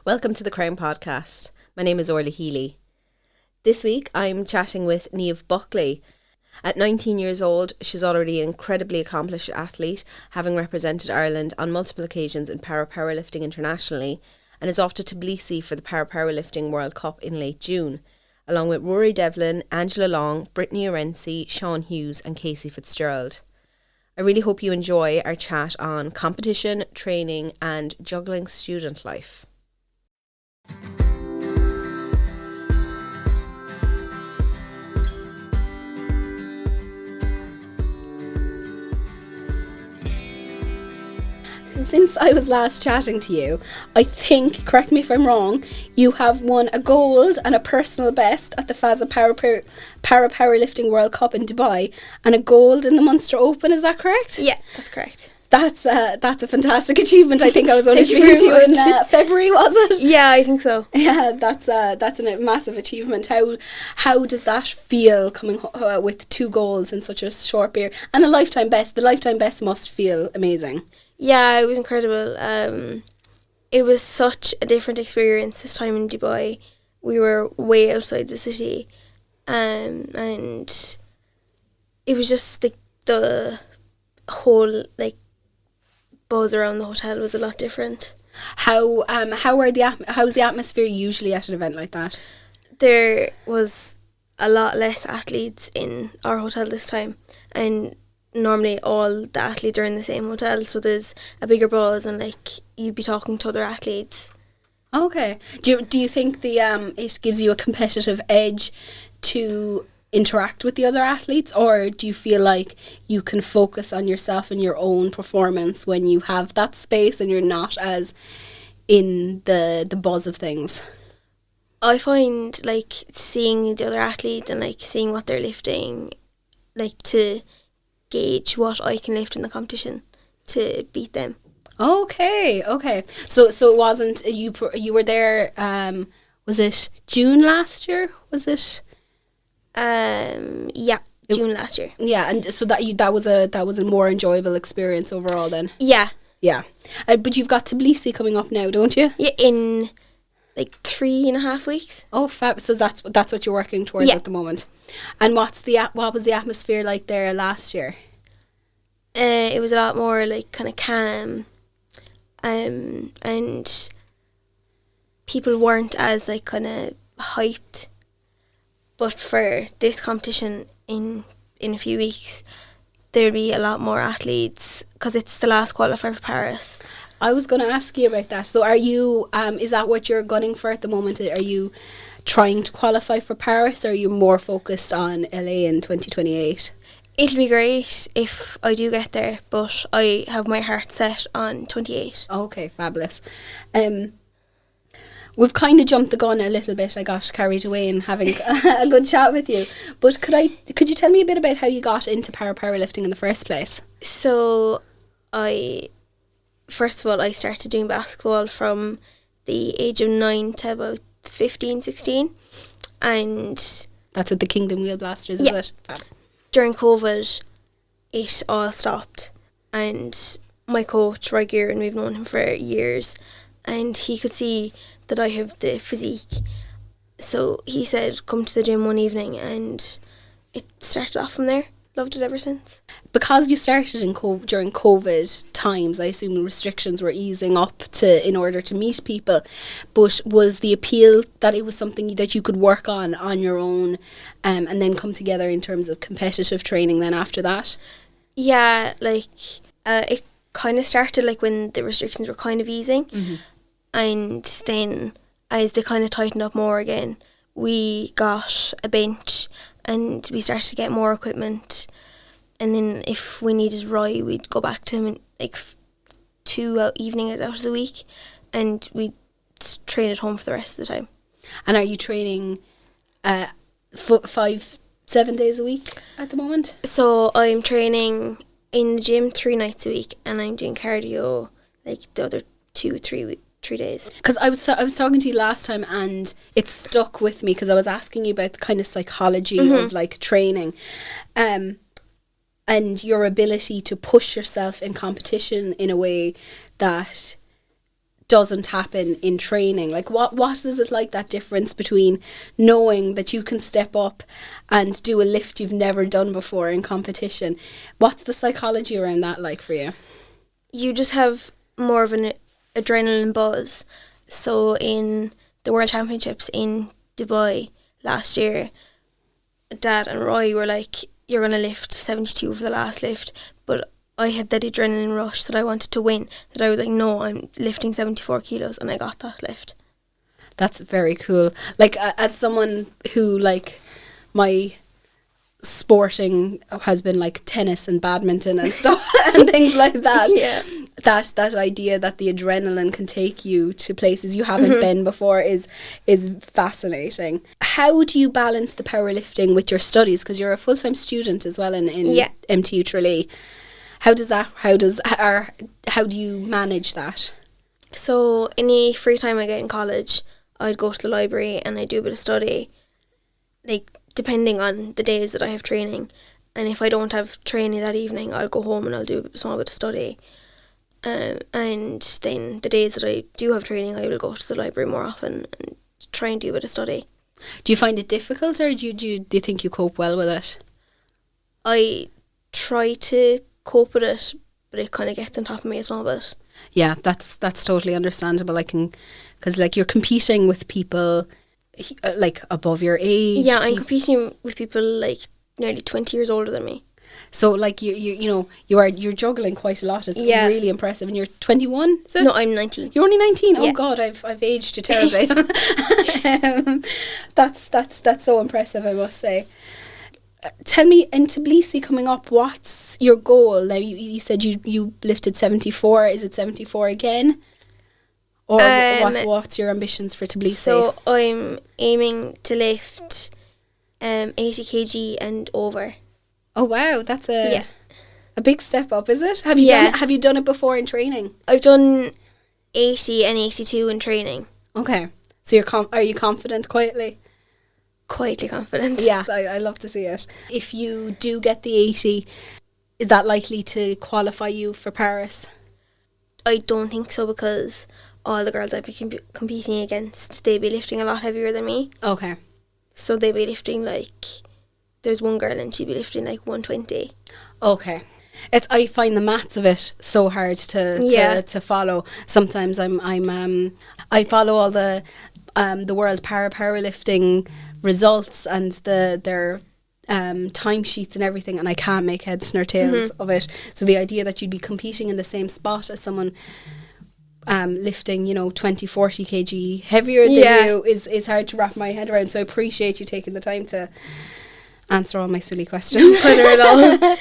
Welcome to the Crann podcast. My name is Orla Healy. This week I'm chatting with Niamh Buckley. At 19 years old, she's already an incredibly accomplished athlete, having represented Ireland on multiple occasions in powerlifting internationally, and is off to Tbilisi for the Powerlifting World Cup in late June, along with Rory Devlin, Angela Long, Brittany Arenci, Sean Hughes and Casey Fitzgerald. I really hope you enjoy our chat on competition, training and juggling student life. Since I was last chatting to you, I think, correct me if I'm wrong, you have won a gold and a personal best at the FASA Powerlifting World Cup in Dubai and a gold in the Munster Open, is that correct? Yeah, that's correct. That's a fantastic achievement. I think I was only speaking to you in February, was it? Yeah, I think so. Yeah, that's a massive achievement. How does that feel coming with 2 goals in such a short period and a lifetime best? The lifetime best must feel amazing. Yeah, it was incredible. It was such a different experience this time in Dubai. We were way outside the city, and it was just the whole buzz around the hotel was a lot different. How's the atmosphere usually at an event like that? There was a lot less athletes in our hotel this time, and normally all the athletes are in the same hotel, so there's a bigger buzz and you'd be talking to other athletes. Okay. Do you think it gives you a competitive edge to interact with the other athletes, or do you feel like you can focus on yourself and your own performance when you have that space and you're not as in the buzz of things? I find seeing the other athletes and seeing what they're lifting, to gauge what I can lift in the competition to beat them. Okay. So it wasn't you were there. Was it June last year? Was it? Yeah, June last year. Yeah, and so that was a more enjoyable experience overall then. Yeah. But you've got Tbilisi coming up now, don't you? Yeah, in 3.5 weeks. Oh, fab! So that's what you're working towards at the moment. And what was the atmosphere like there last year? It was a lot more kind of calm, and people weren't as kind of hyped. But for this competition in a few weeks, there'll be a lot more athletes because it's the last qualifier for Paris. I was going to ask you about that. So are you, is that what you're gunning for at the moment? Are you trying to qualify for Paris, or are you more focused on LA in 2028? It'll be great if I do get there, but I have my heart set on 28. Okay, fabulous. We've kind of jumped the gun a little bit. I got carried away in having a good chat with you. But could you tell me a bit about how you got into powerlifting in the first place? So first of all, I started doing basketball from the age of 9 to about 15, 16. And that's with the Kingdom Wheel Blasters, is it? Fab. During COVID, it all stopped. And my coach, Roy Gearan, we've known him for years, and he could see that I have the physique. So he said, come to the gym one evening, and it started off from there. Loved it ever since. Because you started during COVID times, I assume restrictions were easing up in order to meet people. But was the appeal that it was something that you could work on your own, and then come together in terms of competitive training then after that? Yeah, it kind of started when the restrictions were kind of easing. Mm-hmm. And then as they kind of tightened up more again, we got a bench and we started to get more equipment. And then if we needed Roy, we'd go back to him 2 evenings out of the week, and we'd train at home for the rest of the time. And are you training 5-7 days a week at the moment? So I'm training in the gym 3 nights a week, and I'm doing cardio the other 2-3 days. Because I was talking to you last time, and it stuck with me because I was asking you about the kind of psychology of training, and your ability to push yourself in competition in a way that doesn't happen in training. Like what is it like, that difference between knowing that you can step up and do a lift you've never done before in competition? What's the psychology around that like for you? You just have more of an adrenaline buzz. So in the World Championships in Dubai last year, Dad and Roy were like, you're going to lift 72 for the last lift, but I had that adrenaline rush that I wanted to win, that I was like, no, I'm lifting 74 kilos, and I got that lift. That's very cool. Like, as someone who, like, my sporting has been like tennis and badminton and stuff and things like that. Yeah. That idea that the adrenaline can take you to places you haven't been before is fascinating. How do you balance the powerlifting with your studies? Because you're a full-time student as well in MTU Tralee. How do you manage that? So any free time I get in college, I'd go to the library and I'd do a bit of study, like depending on the days that I have training. And if I don't have training that evening, I'll go home and I'll do a small bit of study. And then the days that I do have training, I will go to the library more often and try and do a bit of study. Do you find it difficult, or do you think you cope well with it? I try to cope with it, but it kind of gets on top of me a small bit. Yeah, that's totally understandable. Because like you're competing with people like above your age. Yeah, I'm competing with people like nearly 20 years older than me. So like you're juggling quite a lot. It's really impressive. And you're 21, is it? No, I'm 19. You're only 19. Yeah. Oh God, I've aged you terribly. That's so impressive, I must say. Tell me, in Tbilisi coming up, what's your goal? Now you said you lifted 74. Is it 74 again? Or what's your ambitions for Tbilisi? So I'm aiming to lift 80 kg and over. Oh wow, that's a big step up, is it? Have you done it before in training? I've done 80 and 82 in training. Okay, so are you confident quietly? Quietly confident. Yeah, I love to see it. If you do get the 80, is that likely to qualify you for Paris? I don't think so, because all the girls I'd be competing against, they'd be lifting a lot heavier than me. Okay. So they'd be lifting like, there's one girl and she'd be lifting like 120. Okay. I find the maths of it so hard to follow. Sometimes I follow all the world powerlifting results and their timesheets and everything, and I can't make heads nor tails of it. So the idea that you'd be competing in the same spot as someone lifting 20-40 kg heavier than you is hard to wrap my head around. So I appreciate you taking the time to answer all my silly questions. At all.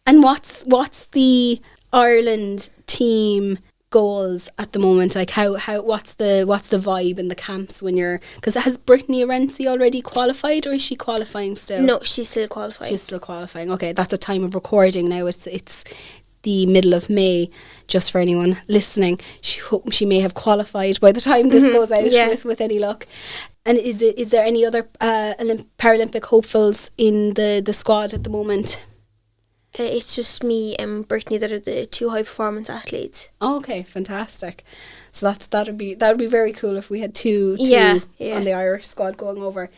And what's the Ireland team goals at the moment? Like what's the vibe in the camps when you're, because has Brittany Renzi already qualified, or is she qualifying still? No, she's still qualifying. She's still qualifying. Okay, that's a time of recording now. It's the middle of May, just for anyone listening. She may have qualified by the time this goes out with any luck. And is there any other Paralympic hopefuls in the squad at the moment? It's just me and Brittany that are the two high performance athletes. Oh, okay, fantastic. So that would be very cool if we had two on the Irish squad going over.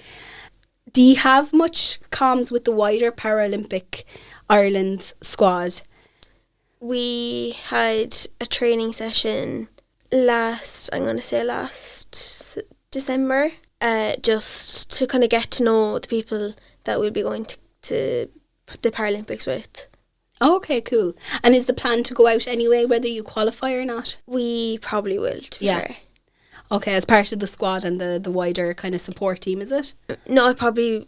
Do you have much comms with the wider Paralympic Ireland squad? We had a training session last December, just to kind of get to know the people that we'll be going to the Paralympics with. Oh, okay, cool. And is the plan to go out anyway, whether you qualify or not? We probably will, to be fair. Okay, as part of the squad and the wider kind of support team, is it? No, I probably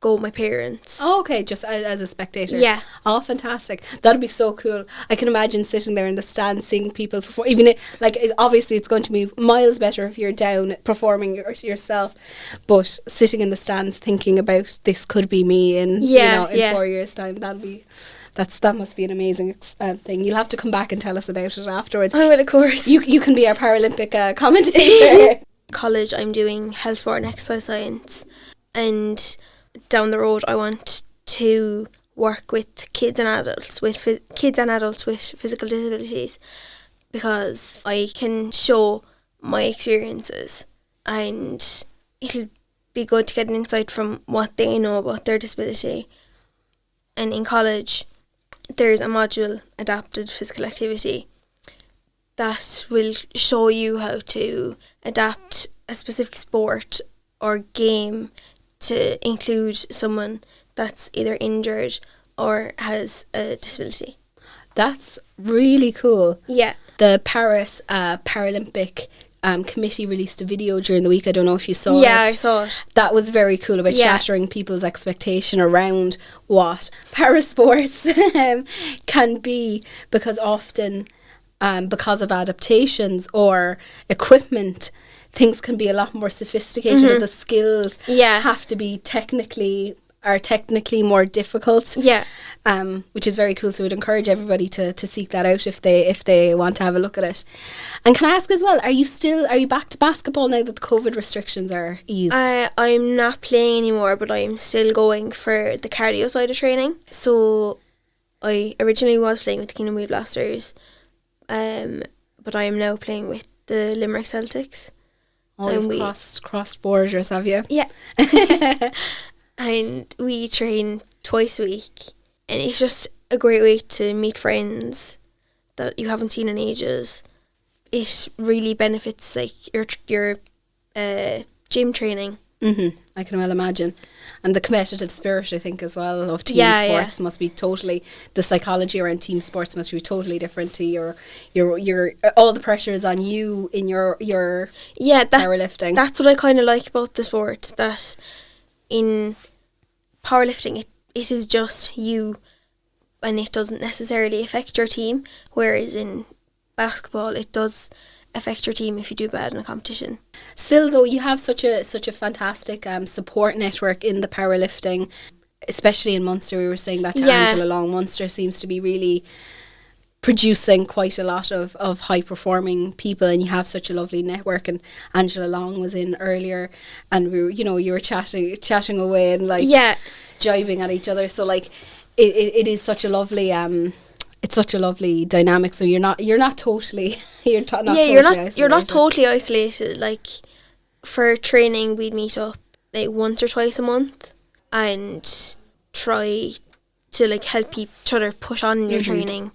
go with my parents. Oh, okay, just as a spectator. Yeah. Oh, fantastic. That'd be so cool. I can imagine sitting there in the stand seeing people perform. Even obviously it's going to be miles better if you're down performing yourself, but sitting in the stands thinking about this could be me in 4 years' time, that must be an amazing thing. You'll have to come back and tell us about it afterwards. I will, of course. You can be our Paralympic commentator. College, I'm doing health, sport and exercise science, and down the road I want to work with kids and adults with physical disabilities, because I can show my experiences, and it'll be good to get an insight from what they know about their disability. And in college, there's a module, adapted physical activity, that will show you how to adapt a specific sport or game to include someone that's either injured or has a disability. That's really cool. Yeah. The Paris Paralympic committee released a video during the week. I don't know if you saw it. Yeah, I saw it. That was very cool, about shattering people's expectation around what parasports can be, because often because of adaptations or equipment, things can be a lot more sophisticated, and the skills have to be technically more difficult. Yeah. Which is very cool. So we'd encourage everybody to seek that out if they want to have a look at it. And can I ask as well, are you back to basketball now that the COVID restrictions are eased? I'm not playing anymore, but I'm still going for the cardio side of training. So I originally was playing with the Kingdom Wheel Blasters, but I am now playing with the Limerick Celtics. Oh, you've crossed borders, have you? Yeah. And we train twice a week, and it's just a great way to meet friends that you haven't seen in ages. It really benefits like your gym training. I can well imagine. And the competitive spirit, I think, as well, of team sports must be totally, the psychology around team sports must be totally different to your all the pressure is on you in your powerlifting. That's what I kind of like about the sport, that in powerlifting it is just you, and it doesn't necessarily affect your team, whereas in basketball it does affect your team if you do bad in a competition. Still though, you have such a fantastic support network in the powerlifting, especially in Munster. We were saying that to Angela Long. Munster seems to be really producing quite a lot of high performing people, and you have such a lovely network. And Angela Long was in earlier, and we were, you were chatting away and jibing at each other. So like it is such a lovely it's such a lovely dynamic. So you're not totally you're not totally isolated. Like for training, we'd meet up like once or twice a month and try to like help each other push on your training,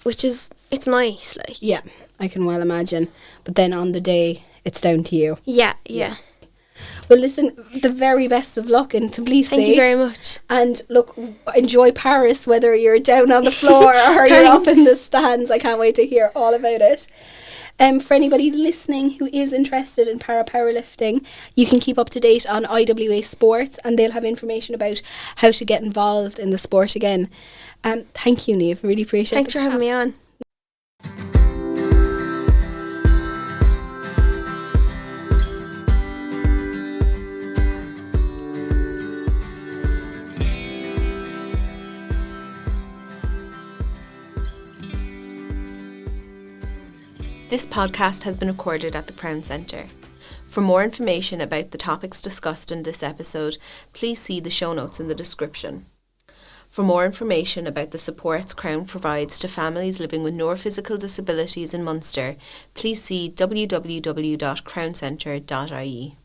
which is, it's nice. Like, yeah, I can well imagine. But then on the day, it's down to you. Yeah. Well, listen, the very best of luck in Tbilisi. Thank you very much. And look, enjoy Paris, whether you're down on the floor or you're up in the stands. I can't wait to hear all about it. For anybody listening who is interested in powerlifting, you can keep up to date on IWA Sports, and they'll have information about how to get involved in the sport again. Thank you, Niamh. Really appreciate it. Thanks for having me on. This podcast has been recorded at the Crann Centre. For more information about the topics discussed in this episode, please see the show notes in the description. For more information about the supports Crann provides to families living with neurophysical disabilities in Munster, please see www.crawncentre.ie.